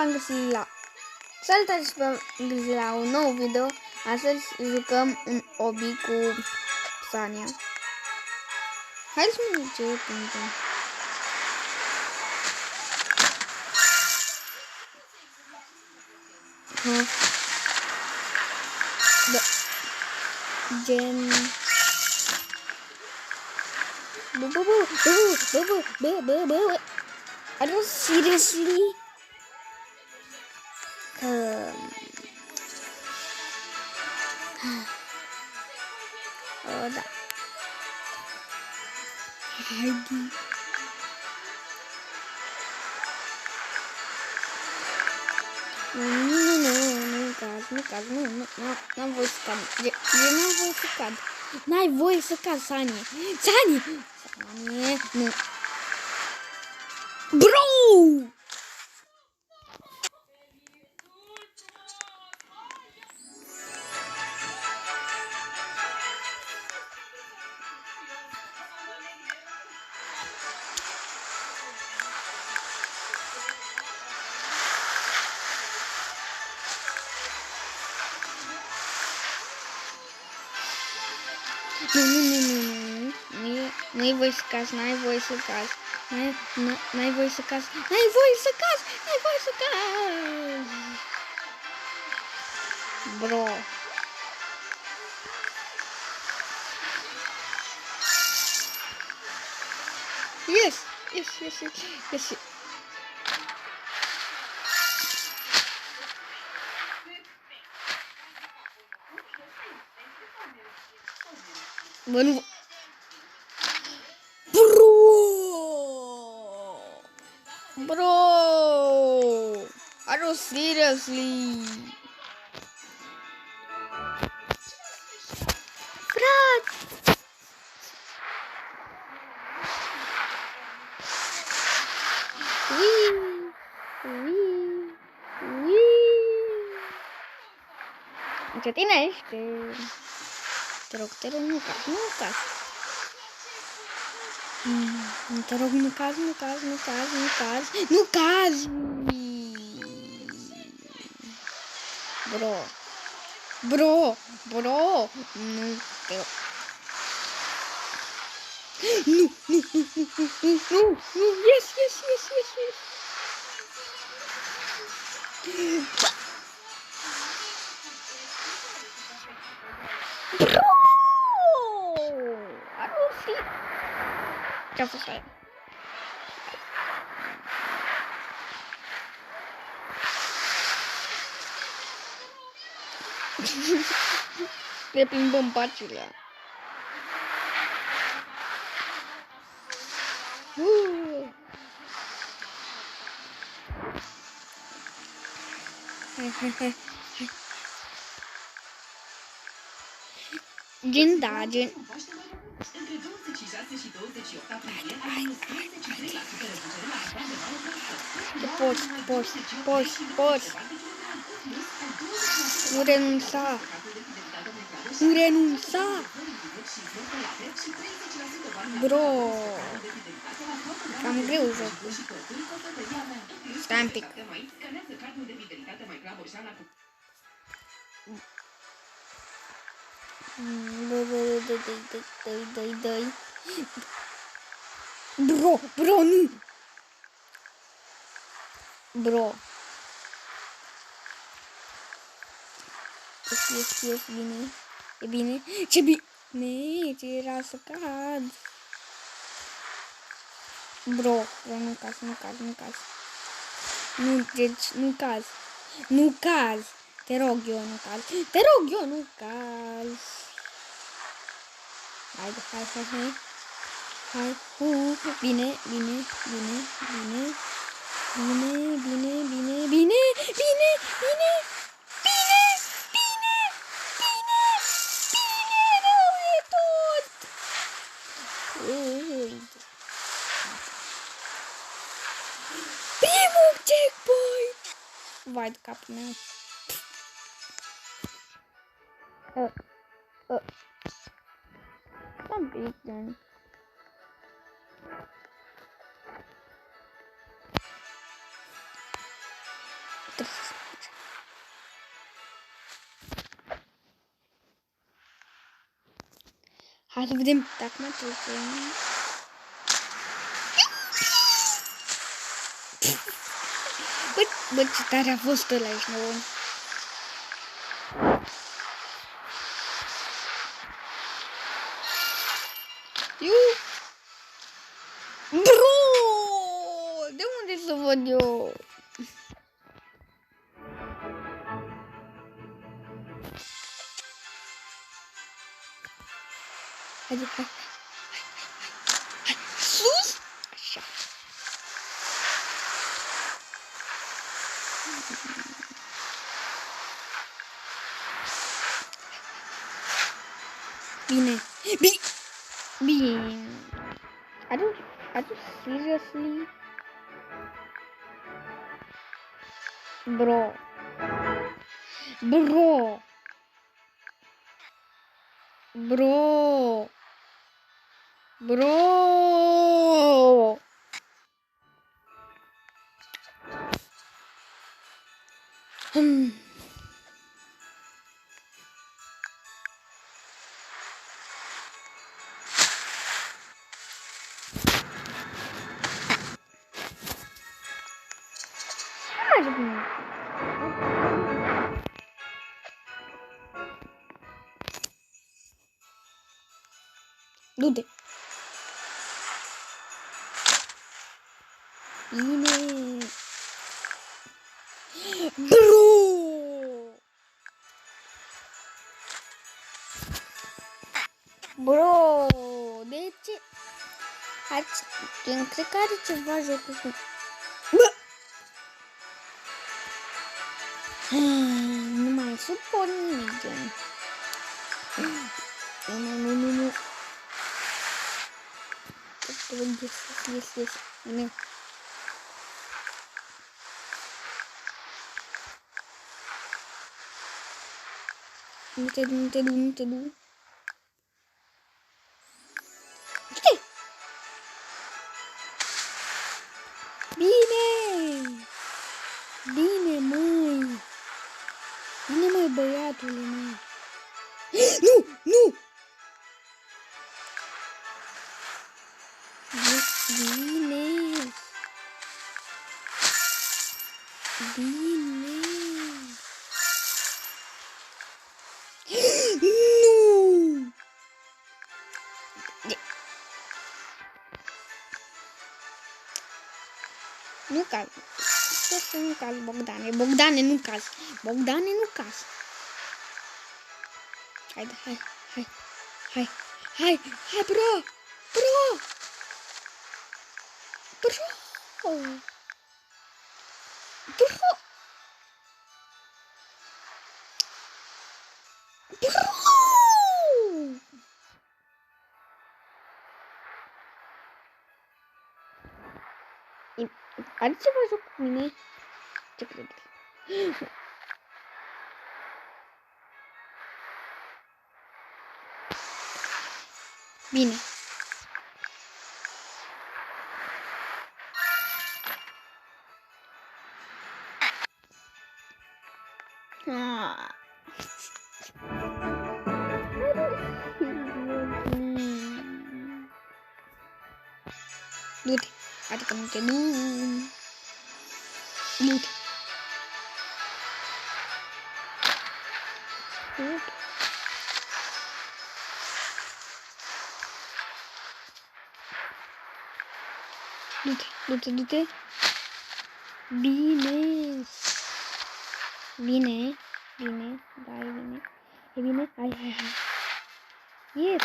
v-am găsit la... Salutare și v-am găsit la un nou video. Astăzi jucăm un obi cu Sania. Hai să mă începem. Da. Gen... Are you seriously? Da. Haide. Nu, n-am voie să cad. N-am voie să cad. N-ai voie să cad, Sani. Sani, nu. Bro! Nu-i voi să cazi, n-ai voie să cazi. N-ai voie să cazi. N-ai voie să cazi. N-ai voie să cazi. Bro. Yes. Bă, nu... Bro! Are you seriously? Frate! Încetinește! Te rog, nu cazi. Te rog, nu cazi. Bro, nu, te rog. Nu, yes. Bro! Ce-a fost aia? Ne plimbăm pacile. Hai. Gen. Între 26 și 28 aprilie ai 13% Poți. Nu renunța. Bro. Cam greu jocul. Stai un pic. Dă-i. Bro, nu! Bro. Yes, bine. E bine. Ce bine! Ce era să cad? Bro, nu cazi. Nu cazi. Te rog eu, nu cazi. Hai. Bine. Rău e tot. Primul checkpoint. Vai de capul meu. Un pic, gen. Trebuie să mergem. Hai să vedem dacă mai trecem. Bă, ce tare a fost ăla, ești nebun. Bro! De unde să văd eu? Haide, hai. Sus! Așa. Bine. Bine. Are you seriously? Bro. Bro. Bro. Bro. Du-te. Bine. Bro. Bro. De ce? Eu cred că are ceva jocul cu... Nu mai suport nimic, gen. Nu. Yes. Nu. Nu te du. Uite! Bine, măi! Bine, măi, băiatule, măi! Nu! Bine! Nu! Nu caz. Ce să nu caz, Bogdane? Bogdane, nu caz. Haide, hai, bro! Are ceva joc cu mine? Ce credeți? Bine. Du-te. Adică nu te du. Du-te. Du-te. Bine. Da, e bine. E bine? Hai. Yes.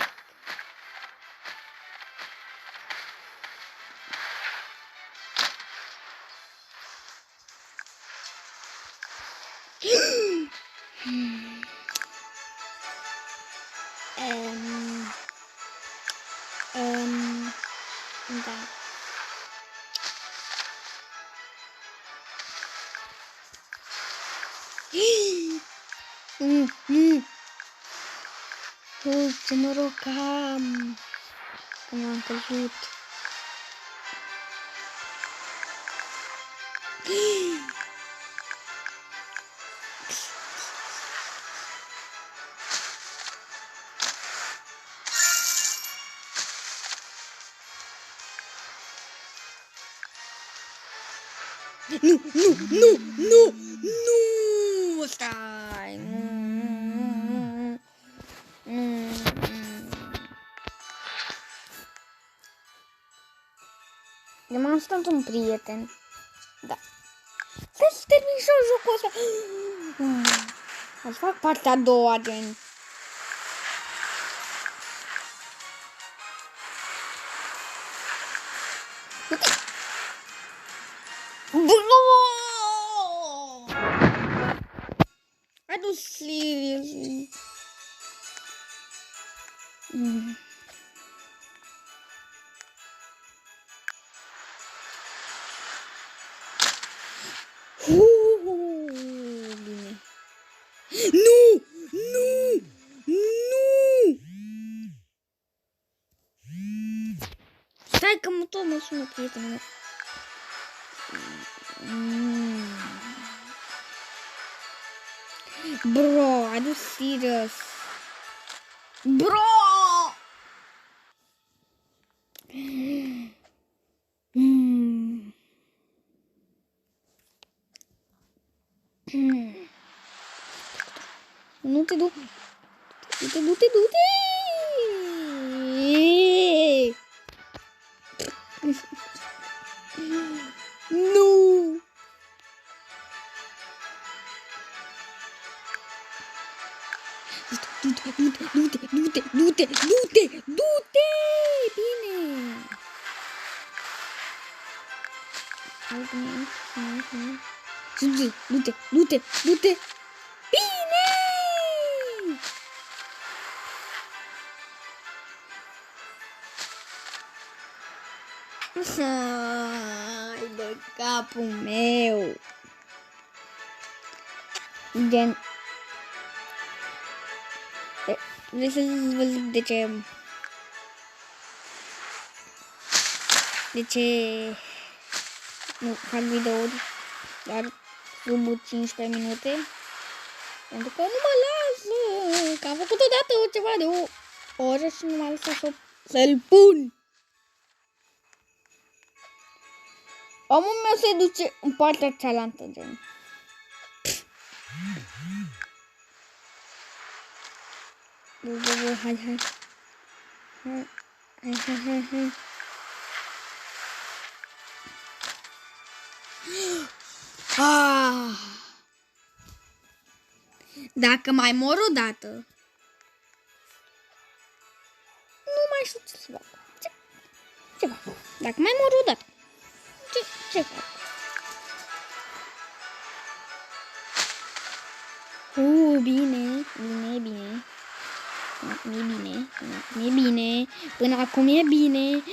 Da. Ce noroc am! Că m-am căzut. Nu, nu, nu, nu, nu, stai, nu. Eu m-am stat un prieten. Da. Să-ți termin și eu jocul ăsta. Aș fac partea a doua, gen. I do seriously. Bine. Nu! Nu! Nu! Stai că tot mă sună prietenul meu. Bro, are you serious? Bro! Nu te du. Du-te, du-te, du-te! Nu! Du-te, du-te, du-te, du-te, du-te, du-te, du-te! Bine! Du-te, du-te, du-te, du-te! Bine! Ai de capul meu! Gen... Vrei să vă zic de ce... De ce... Nu fac videouri doar sub 15 minute? Pentru că nu mă lasă! Că am făcut odată ceva de o oră și nu m-a lăsat să-l pun! Omul meu se duce în partea cealaltă, gen. Hai. Hai. Dacă mai mor o dată, nu mai știu ce să fac. Ce fac? Dacă mai mor o dată, ce fac? Bine. Până acum e bine.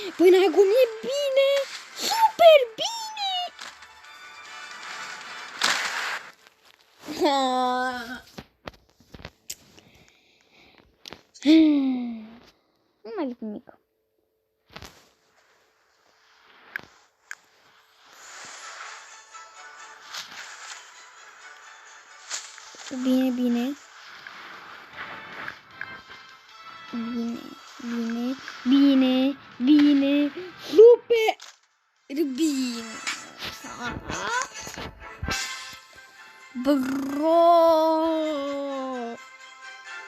Super bine. Nu mai zic nimic. Bine. Super bine. Bro.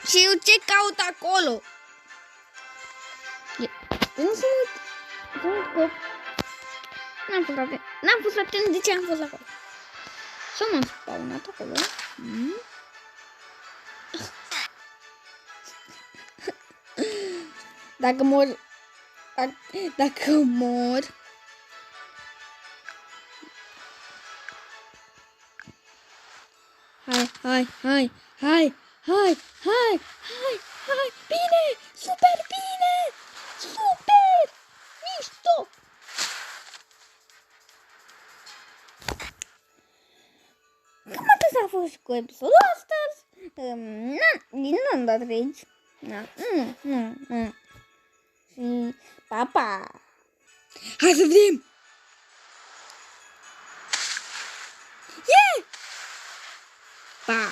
Și eu ce caut acolo? Nu se uit. N-am fost atent de ce am fost acolo. Și m-am spawnat acolo. Dacă mor. Hai. Bine! Super bine! Super! Mișto! Cam atât a fost cu episodul ăsta. N-am dat rage. Nu. Și pa! Hai să vedem! Yeah! Pa!